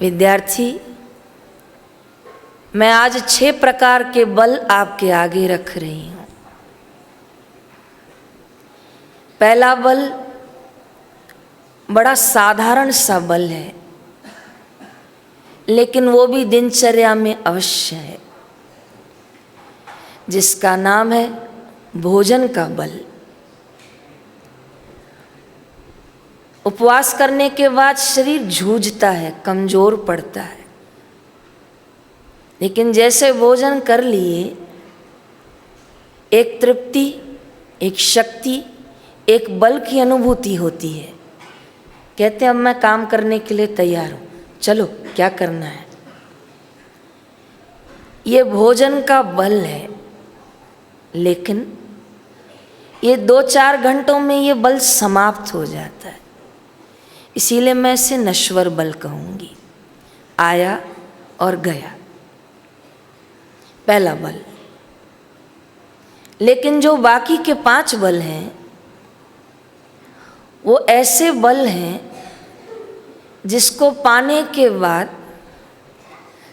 विद्यार्थी, मैं आज 6 प्रकार के बल आपके आगे रख रही हूं। पहला बल बड़ा साधारण सा बल है, लेकिन वो भी दिनचर्या में अवश्य है, जिसका नाम है भोजन का बल। उपवास करने के बाद शरीर जूझता है, कमजोर पड़ता है, लेकिन जैसे भोजन कर लिए एक तृप्ति, एक शक्ति, एक बल की अनुभूति होती है। कहते हैं अब मैं काम करने के लिए तैयार हूं, चलो क्या करना है। ये भोजन का बल है, लेकिन ये 2-4 घंटों में ये बल समाप्त हो जाता है। इसीलिए मैं इसे नश्वर बल कहूंगी। आया और गया, पहला बल। लेकिन जो बाकी के 5 बल हैं, वो ऐसे बल हैं जिसको पाने के बाद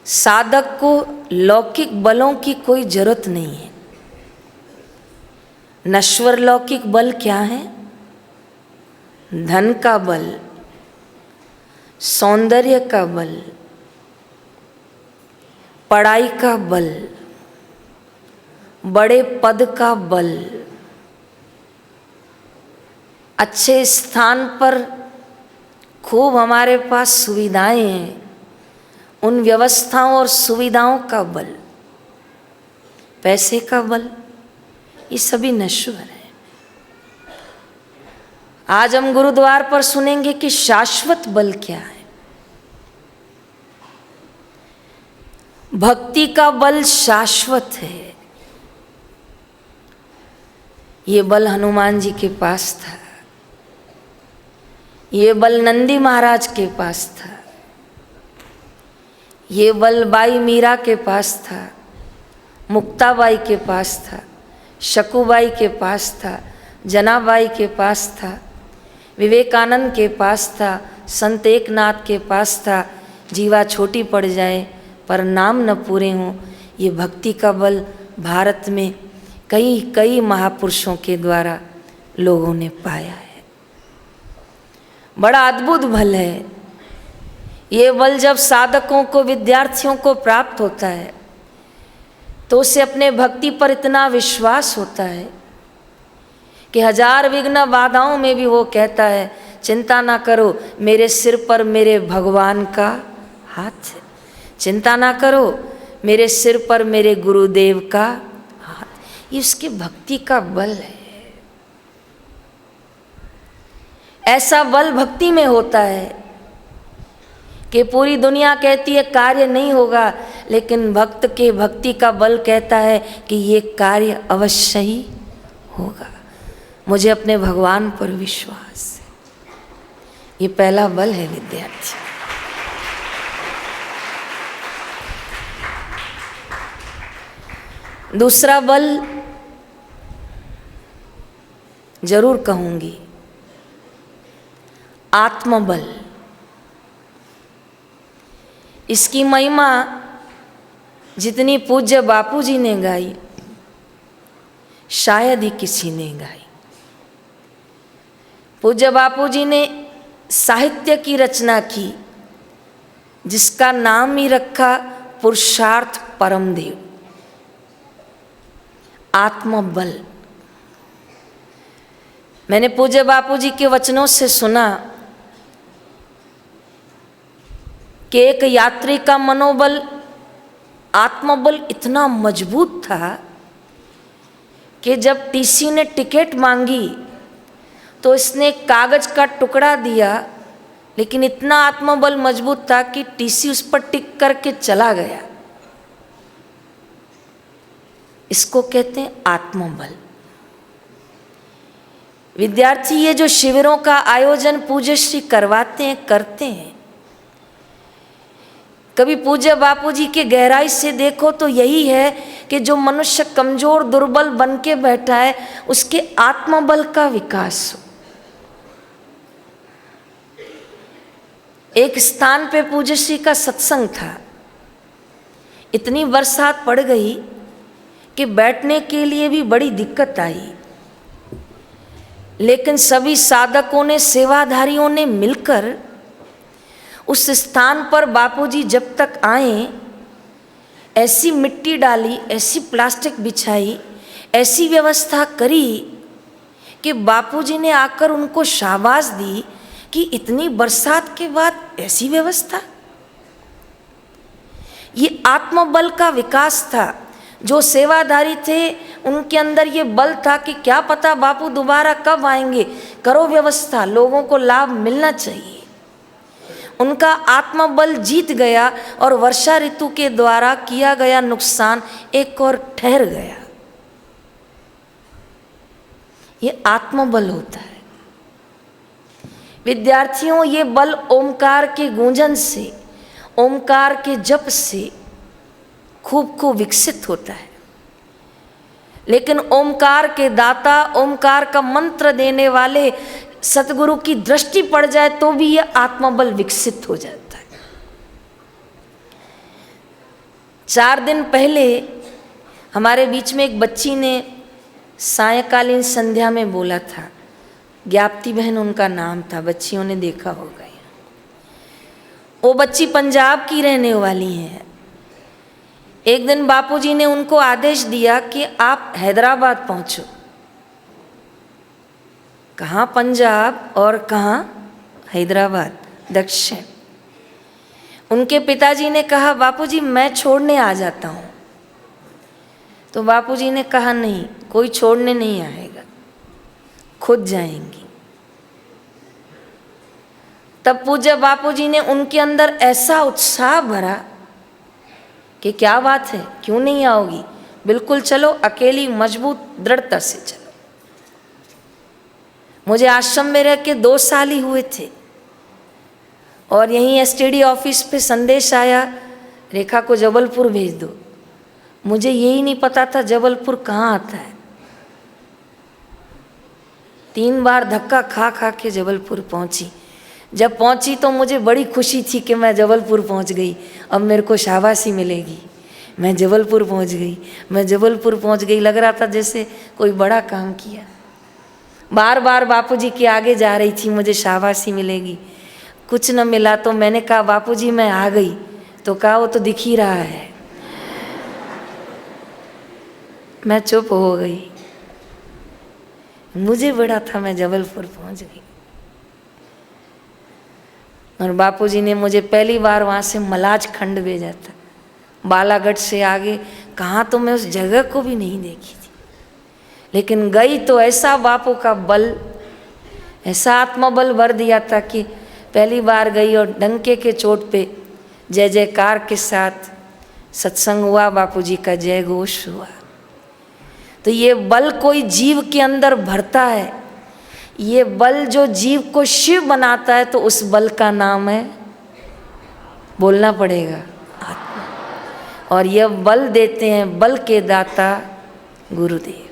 साधक को लौकिक बलों की कोई जरूरत नहीं है। नश्वर लौकिक बल क्या है? धन का बल, सौंदर्य का बल, पढ़ाई का बल, बड़े पद का बल, अच्छे स्थान पर खूब हमारे पास सुविधाएं हैं, उन व्यवस्थाओं और सुविधाओं का बल, पैसे का बल, ये सभी नश्वर है। आज हम गुरुद्वार पर सुनेंगे कि शाश्वत बल क्या है। भक्ति का बल शाश्वत है। ये बल हनुमान जी के पास था, ये बल नंदी महाराज के पास था, ये बल बाई मीरा के पास था, मुक्ताबाई के पास था, शकुबाई के पास था, जनाबाई के पास था, विवेकानंद के पास था, संत एकनाथ के पास था। जीवा छोटी पड़ जाए पर नाम न पूरे हों, ये भक्ति का बल भारत में कई महापुरुषों के द्वारा लोगों ने पाया है। बड़ा अद्भुत बल है ये बल। जब साधकों को, विद्यार्थियों को प्राप्त होता है तो उसे अपने भक्ति पर इतना विश्वास होता है कि 1000 विघ्न बाधाओं में भी वो कहता है चिंता ना करो, मेरे सिर पर मेरे भगवान का हाथ है। चिंता ना करो, मेरे सिर पर मेरे गुरुदेव का हाथ। ये उसकी भक्ति का बल है। ऐसा बल भक्ति में होता है कि पूरी दुनिया कहती है कार्य नहीं होगा, लेकिन भक्त के भक्ति का बल कहता है कि ये कार्य अवश्य ही होगा। मुझे अपने भगवान पर विश्वास है। ये पहला बल है विद्यार्थी। दूसरा बल जरूर कहूंगी, आत्मबल। इसकी महिमा जितनी पूज्य बापू जी ने गाई, शायद ही किसी ने गाई। पूज्य बापू जी ने साहित्य की रचना की, जिसका नाम ही रखा पुरुषार्थ परमदेव। आत्मबल। मैंने पूज्य बापू जी के वचनों से सुना कि एक यात्री का मनोबल, आत्मबल इतना मजबूत था कि जब टीसी ने टिकट मांगी तो इसने कागज का टुकड़ा दिया, लेकिन इतना आत्मबल मजबूत था कि टीसी उस पर टिक करके चला गया। इसको कहते हैं आत्मबल। विद्यार्थी, ये जो शिविरों का आयोजन पूज्य श्री करवाते हैं, करते हैं, कभी पूज्य बापू जी के गहराई से देखो तो यही है कि जो मनुष्य कमजोर दुर्बल बन के बैठा है, उसके आत्मबल का विकास हो। एक स्थान पे पूज्य श्री का सत्संग था। इतनी बरसात पड़ गई कि बैठने के लिए भी बड़ी दिक्कत आई, लेकिन सभी साधकों ने, सेवाधारियों ने मिलकर उस स्थान पर बापूजी जब तक आए ऐसी मिट्टी डाली, ऐसी प्लास्टिक बिछाई, ऐसी व्यवस्था करी कि बापूजी ने आकर उनको शाबाश दी कि इतनी बरसात के बाद ऐसी व्यवस्था। ये आत्मबल का विकास था। जो सेवाधारी थे उनके अंदर ये बल था कि क्या पता बापू दोबारा कब आएंगे, करो व्यवस्था, लोगों को लाभ मिलना चाहिए। उनका आत्मबल जीत गया और वर्षा ऋतु के द्वारा किया गया नुकसान एक और ठहर गया। ये आत्मबल होता है विद्यार्थियों। ये बल ओमकार के गूंजन से, ओमकार के जप से खूब विकसित होता है। लेकिन ओमकार के दाता, ओमकार का मंत्र देने वाले सतगुरु की दृष्टि पड़ जाए तो भी यह आत्मबल विकसित हो जाता है। 4 दिन पहले हमारे बीच में एक बच्ची ने सायंकालीन संध्या में बोला था, ज्ञाप्ति बहन उनका नाम था, बच्चियों ने देखा होगा। वो बच्ची पंजाब की रहने वाली है। एक दिन बापूजी ने उनको आदेश दिया कि आप हैदराबाद पहुंचो। कहाँ पंजाब और कहाँ हैदराबाद, दक्षिण। उनके पिताजी ने कहा बापूजी मैं छोड़ने आ जाता हूँ। तो बापूजी ने कहा नहीं, कोई छोड़ने नहीं आएगा, खुद जाएंगी। तब पूज्य बापूजी ने उनके अंदर ऐसा उत्साह भरा कि क्या बात है, क्यों नहीं आओगी, बिल्कुल चलो, अकेली मजबूत दृढ़ता से चलो। मुझे आश्रम में रह के 2 साल ही हुए थे और यहीं एसटीडी ऑफिस पे संदेश आया, रेखा को जबलपुर भेज दो। मुझे यही नहीं पता था जबलपुर कहाँ आता है। 3 बार धक्का खा खा के जबलपुर पहुँची। जब पहुंची तो मुझे बड़ी खुशी थी कि मैं जबलपुर पहुंच गई, अब मेरे को शाबाशी मिलेगी। मैं जबलपुर पहुंच गई, मैं जबलपुर पहुंच गई, लग रहा था जैसे कोई बड़ा काम किया। बार बार बापूजी के आगे जा रही थी, मुझे शाबाशी मिलेगी, कुछ न मिला। तो मैंने कहा बापूजी मैं आ गई। तो कहा वो तो दिख ही रहा है। मैं चुप हो गई, मुझे बड़ा था मैं जबलपुर पहुंच गई। और बापूजी ने मुझे पहली बार वहाँ से मलाज खंड भेजा था, बालागढ़ से आगे कहाँ तो मैं उस जगह को भी नहीं देखी थी। लेकिन गई तो ऐसा बापू का बल, ऐसा आत्मबल भर दिया था कि पहली बार गई और डंके के चोट पे जय जयकार के साथ सत्संग हुआ, बापूजी का जय घोष हुआ। तो ये बल कोई जीव के अंदर भरता है, ये बल जो जीव को शिव बनाता है, तो उस बल का नाम है, बोलना पड़ेगा, आत्मा। और यह बल देते हैं बल के दाता गुरुदेव।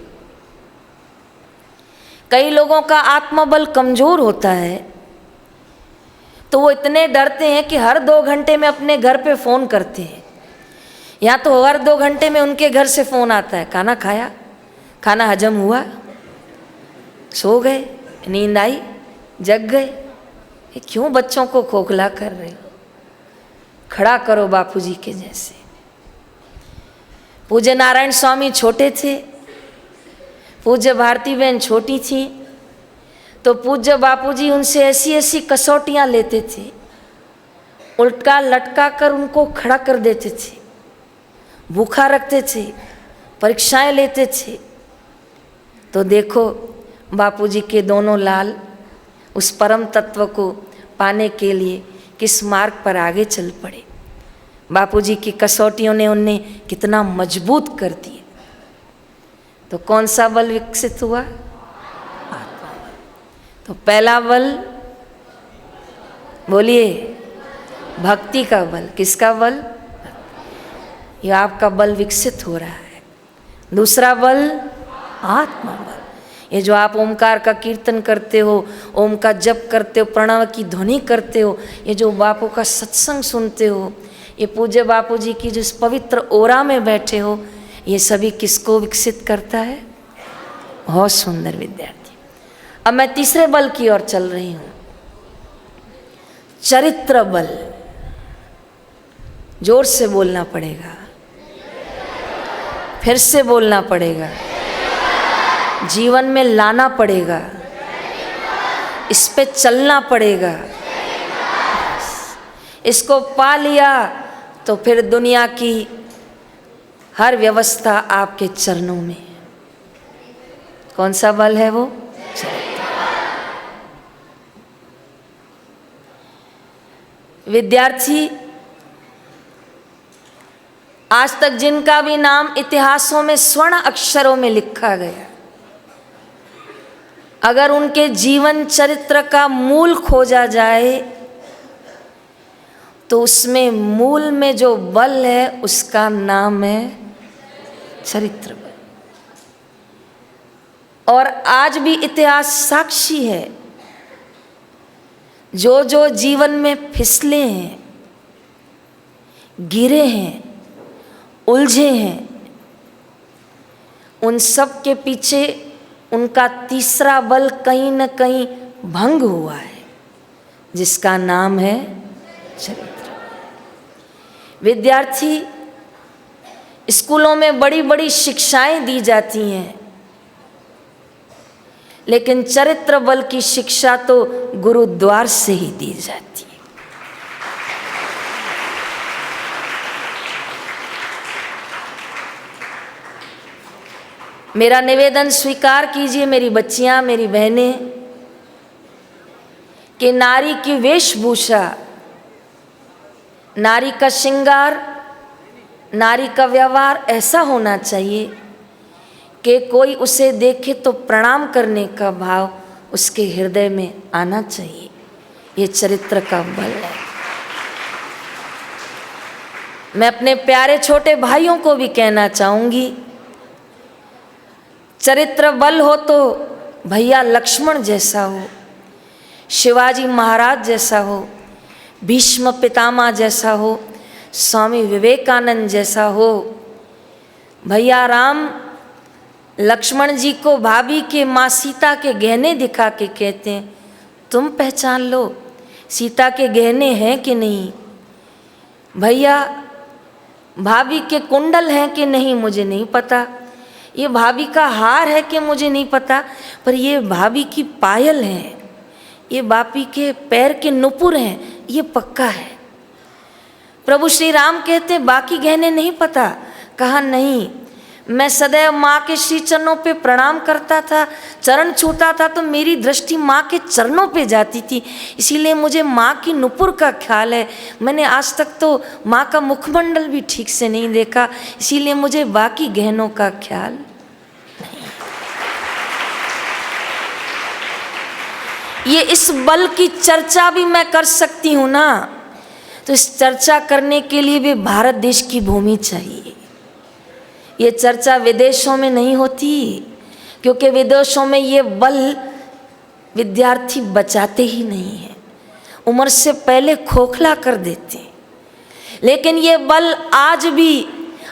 कई लोगों का आत्मबल कमजोर होता है तो वो इतने डरते हैं कि हर 2 घंटे में अपने घर पे फ़ोन करते हैं। या तो हर 2 घंटे में उनके घर से फ़ोन आता है, खाना खाया, खाना हजम हुआ, सो गए, नींद आई, जग गए। ये क्यों बच्चों को खोखला कर रहे हो? खड़ा करो बापूजी के जैसे। पूज्य नारायण स्वामी छोटे थे, पूज्य भारती बहन छोटी थी, तो पूज्य बापूजी उनसे ऐसी ऐसी कसौटियाँ लेते थे, उल्टा लटका कर उनको खड़ा कर देते थे, भूखा रखते थे, परीक्षाएं लेते थे। तो देखो बापूजी के दोनों लाल उस परम तत्व को पाने के लिए किस मार्ग पर आगे चल पड़े। बापूजी की कसौटियों ने उन्हें कितना मजबूत कर दिया। तो कौन सा बल विकसित हुआ? आत्मा बल। तो पहला बल बोलिए, भक्ति का बल। किसका बल? ये आपका बल विकसित हो रहा है। दूसरा बल आत्मा बल। ये जो आप ओमकार का कीर्तन करते हो, ओम का जप करते हो, प्रणव की ध्वनि करते हो, ये जो बापू का सत्संग सुनते हो, ये पूज्य बापू जी की जिस पवित्र ओरा में बैठे हो, ये सभी किसको विकसित करता है? बहुत सुंदर विद्यार्थी। अब मैं तीसरे बल की ओर चल रही हूं, चरित्र बल। जोर से बोलना पड़ेगा, फिर से बोलना पड़ेगा, जीवन में लाना पड़ेगा, इस पे चलना पड़ेगा। इसको पा लिया तो फिर दुनिया की हर व्यवस्था आपके चरणों में। कौन सा बल है वो? विद्यार्थी, आज तक जिनका भी नाम इतिहासों में स्वर्ण अक्षरों में लिखा गया, अगर उनके जीवन चरित्र का मूल खोजा जाए तो उसमें मूल में जो बल है उसका नाम है चरित्र बल। और आज भी इतिहास साक्षी है, जो जो जीवन में फिसले हैं, गिरे हैं, उलझे हैं, उन सब के पीछे उनका तीसरा बल कहीं न कहीं भंग हुआ है, जिसका नाम है चरित्र। विद्यार्थी, स्कूलों में बड़ी बड़ी शिक्षाएं दी जाती हैं, लेकिन चरित्र बल की शिक्षा तो गुरुद्वार से ही दी जाती है। मेरा निवेदन स्वीकार कीजिए मेरी बच्चियां, मेरी बहनें, कि नारी की वेशभूषा, नारी का श्रृंगार, नारी का व्यवहार ऐसा होना चाहिए कि कोई उसे देखे तो प्रणाम करने का भाव उसके हृदय में आना चाहिए। ये चरित्र का बल है। मैं अपने प्यारे छोटे भाइयों को भी कहना चाहूंगी, चरित्र बल हो तो भैया लक्ष्मण जैसा हो, शिवाजी महाराज जैसा हो, भीष्म पितामह जैसा हो, स्वामी विवेकानंद जैसा हो। भैया राम लक्ष्मण जी को भाभी के माँ सीता के गहने दिखा के कहते हैं, तुम पहचान लो सीता के गहने हैं कि नहीं। भैया भाभी के कुंडल हैं कि नहीं मुझे नहीं पता, ये भाभी का हार है कि मुझे नहीं पता, पर ये भाभी की पायल है, ये भाभी के पैर के नुपुर हैं, ये पक्का है। प्रभु श्री राम कहते बाकी गहने नहीं पता। कहा नहीं, मैं सदैव माँ के श्री चरणों पे प्रणाम करता था, चरण छूता था तो मेरी दृष्टि माँ के चरणों पे जाती थी, इसीलिए मुझे माँ की नुपुर का ख्याल है। मैंने आज तक तो माँ का मुखमंडल भी ठीक से नहीं देखा, इसीलिए मुझे बाकी गहनों का ख्याल नहीं। ये इस बल की चर्चा भी मैं कर सकती हूँ ना, तो इस चर्चा करने के लिए भी भारत देश की भूमि चाहिए। ये चर्चा विदेशों में नहीं होती, क्योंकि विदेशों में ये बल विद्यार्थी बचाते ही नहीं हैं, उम्र से पहले खोखला कर देते हैं। लेकिन ये बल आज भी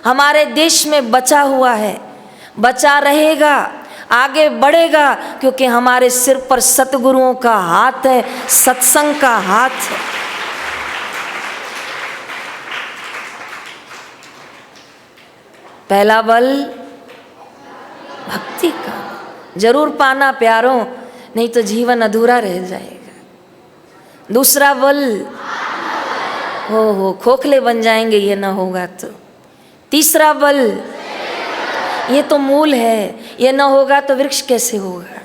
हमारे देश में बचा हुआ है, बचा रहेगा, आगे बढ़ेगा, क्योंकि हमारे सिर पर सतगुरुओं का हाथ है, सत्संग का हाथ है। पहला बल भक्ति का, जरूर पाना प्यारों, नहीं तो जीवन अधूरा रह जाएगा। दूसरा बल, हो खोखले बन जाएंगे ये ना होगा तो। तीसरा बल, ये तो मूल है, ये ना होगा तो वृक्ष कैसे होगा,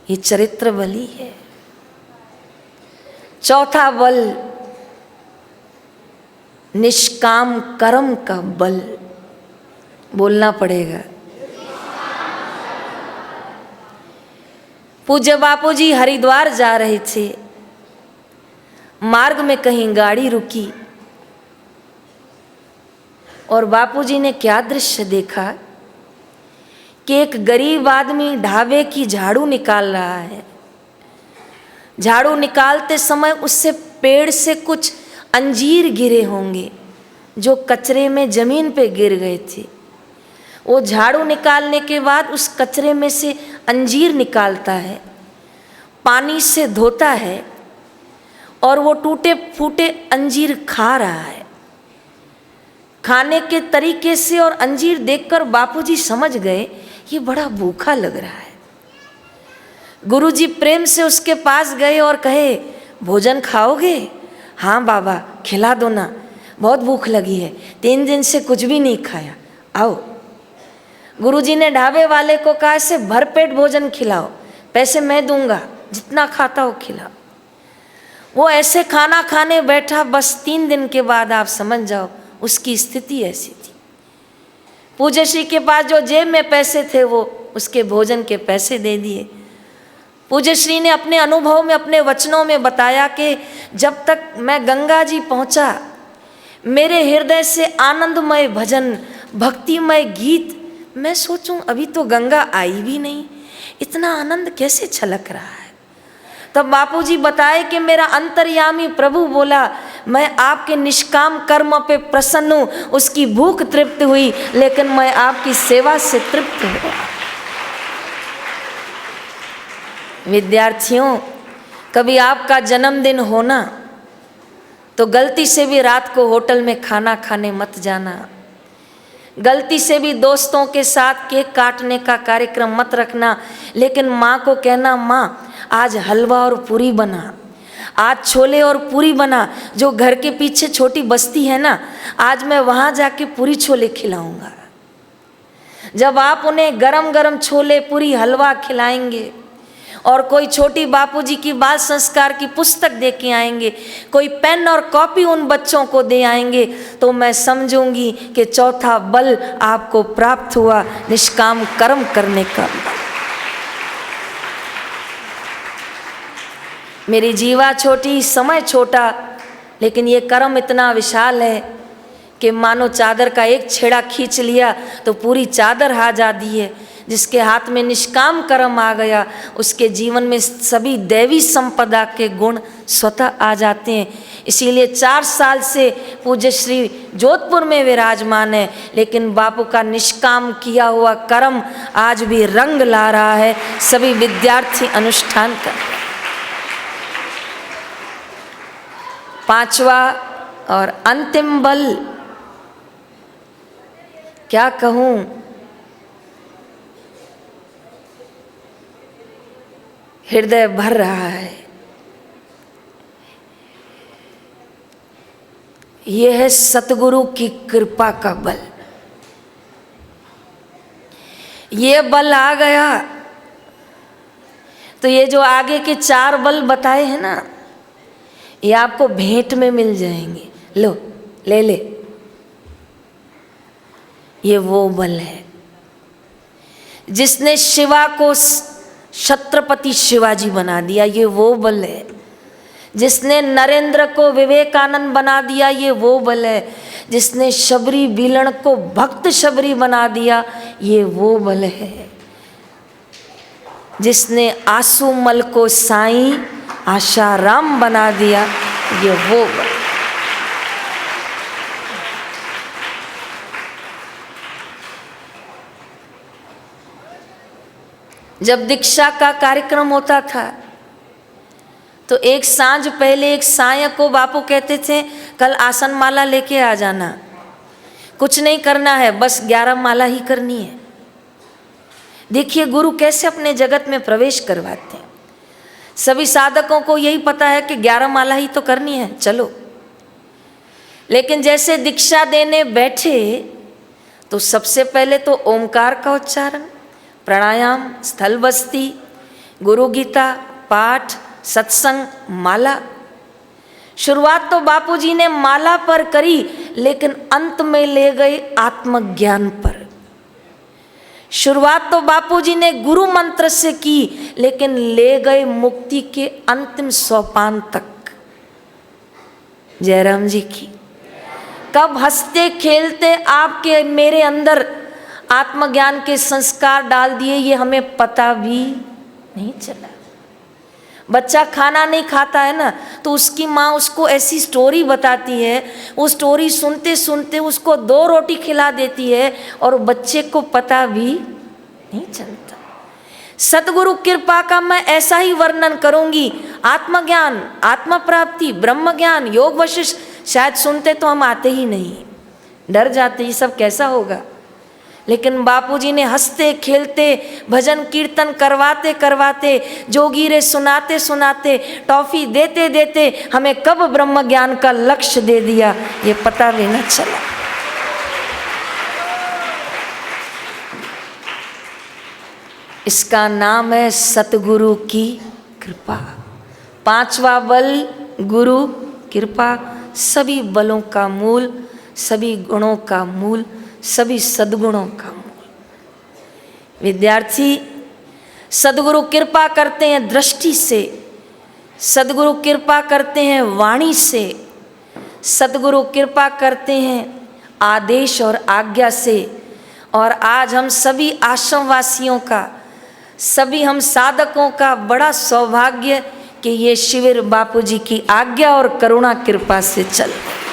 ये चरित्र बली है। चौथा बल, निष्काम कर्म का बल, बोलना पड़ेगा। पूज्य बापू जी हरिद्वार जा रहे थे, मार्ग में कहीं गाड़ी रुकी और बापूजी ने क्या दृश्य देखा कि एक गरीब आदमी ढाबे की झाड़ू निकाल रहा है। झाड़ू निकालते समय उससे पेड़ से कुछ अंजीर गिरे होंगे जो कचरे में जमीन पे गिर गए थे। वो झाड़ू निकालने के बाद उस कचरे में से अंजीर निकालता है, पानी से धोता है और वो टूटे फूटे अंजीर खा रहा है। खाने के तरीके से और अंजीर देखकर बापूजी समझ गए ये बड़ा भूखा लग रहा है। गुरुजी प्रेम से उसके पास गए और कहे, भोजन खाओगे? हाँ बाबा, खिला दो ना, बहुत भूख लगी है, 3 दिन से कुछ भी नहीं खाया, आओ। गुरुजी ने ढाबे वाले को कहा, इसे भरपेट भोजन खिलाओ, पैसे मैं दूंगा, जितना खाता हो खिलाओ। वो ऐसे खाना खाने बैठा, बस 3 दिन के बाद आप समझ जाओ उसकी स्थिति ऐसी थी। पूज्य श्री के पास जो जेब में पैसे थे वो उसके भोजन के पैसे दे दिए। पूज्य श्री ने अपने अनुभव में, अपने वचनों में बताया कि जब तक मैं गंगा जी पहुंचा, मेरे हृदय से आनंदमय भजन, भक्तिमय गीत, मैं सोचूं अभी तो गंगा आई भी नहीं, इतना आनंद कैसे छलक रहा है। तब बापूजी बताए कि मेरा अंतर्यामी प्रभु बोला, मैं आपके निष्काम कर्म पे प्रसन्न हूँ, उसकी भूख तृप्त हुई, लेकिन मैं आपकी सेवा से तृप्त हुआ। विद्यार्थियों, कभी आपका जन्मदिन होना तो गलती से भी रात को होटल में खाना खाने मत जाना। गलती से भी दोस्तों के साथ केक काटने का कार्यक्रम मत रखना, लेकिन माँ को कहना, माँ आज हलवा और पूरी बना, आज छोले और पूरी बना। जो घर के पीछे छोटी बस्ती है ना, आज मैं वहाँ जाके पूरी छोले खिलाऊंगा। जब आप उन्हें गरम गरम छोले पूरी हलवा खिलाएंगे और कोई छोटी बापूजी की बाल संस्कार की पुस्तक दे के आएंगे, कोई पेन और कॉपी उन बच्चों को दे आएंगे, तो मैं समझूंगी कि चौथा बल आपको प्राप्त हुआ, निष्काम कर्म करने का। मेरी जीवा छोटी, समय छोटा, लेकिन ये कर्म इतना विशाल है कि मानो चादर का एक छेड़ा खींच लिया तो पूरी चादर आ जाती है। जिसके हाथ में निष्काम कर्म आ गया, उसके जीवन में सभी दैवी संपदा के गुण स्वतः आ जाते हैं। इसीलिए 4 साल से पूज्य श्री जोधपुर में विराजमान है, लेकिन बापू का निष्काम किया हुआ कर्म आज भी रंग ला रहा है। सभी विद्यार्थी अनुष्ठान कर। 5वां और अंतिम बल, क्या कहूँ, हृदय भर रहा है। यह है सतगुरु की कृपा का बल। ये बल आ गया तो ये जो आगे के 4 बल बताए हैं ना, ये आपको भेंट में मिल जाएंगे। लो, ले ले। ये वो बल है जिसने शिवा को छत्रपति शिवाजी बना दिया, ये वो बल है। जिसने नरेंद्र को विवेकानंद बना दिया, ये वो बल है। जिसने शबरी बीलण को भक्त शबरी बना दिया, ये वो बल है। जिसने आसूमल को साईं आशाराम बना दिया, ये वो बल। जब दीक्षा का कार्यक्रम होता था तो एक सांझ पहले एक सायं को बापू कहते थे, कल आसन माला लेके आ जाना, कुछ नहीं करना है, बस 11 माला ही करनी है। देखिए गुरु कैसे अपने जगत में प्रवेश करवाते हैं। सभी साधकों को यही पता है कि 11 माला ही तो करनी है, चलो। लेकिन जैसे दीक्षा देने बैठे तो सबसे पहले तो ओमकार का उच्चारण, प्राणायाम, स्थल बस्ती, गुरु गीता पाठ, सत्संग, माला। शुरुआत तो बापूजी ने माला पर करी, लेकिन अंत में ले गए आत्मज्ञान पर। शुरुआत तो बापूजी ने गुरु मंत्र से की, लेकिन ले गए मुक्ति के अंतिम सोपान तक। जयराम जी की। कब हंसते खेलते आपके मेरे अंदर आत्मज्ञान के संस्कार डाल दिए, ये हमें पता भी नहीं चला। बच्चा खाना नहीं खाता है ना, तो उसकी माँ उसको ऐसी स्टोरी बताती है, वो स्टोरी सुनते सुनते उसको 2 रोटी खिला देती है और बच्चे को पता भी नहीं चलता। सतगुरु कृपा का मैं ऐसा ही वर्णन करूंगी। आत्मज्ञान, आत्म प्राप्ति, ब्रह्म ज्ञान, योग वशिष्ठ शायद सुनते तो हम आते ही नहीं, डर जाते, ये सब कैसा होगा। लेकिन बापूजी ने हंसते खेलते भजन कीर्तन करवाते करवाते, जोगीरे सुनाते सुनाते, टॉफी देते देते हमें कब ब्रह्म ज्ञान का लक्ष्य दे दिया ये पता भी न चला। इसका नाम है सतगुरु की कृपा। 5वां बल गुरु कृपा, सभी बलों का मूल, सभी गुणों का मूल, सभी सद्गुणों का मूल। विद्यार्थी, सद्गुरु कृपा करते हैं दृष्टि से, सद्गुरु कृपा करते हैं वाणी से, सद्गुरु कृपा करते हैं आदेश और आज्ञा से। और आज हम सभी आश्रमवासियों का, सभी हम साधकों का बड़ा सौभाग्य कि ये शिविर बापूजी की आज्ञा और करुणा कृपा से चल रहा है।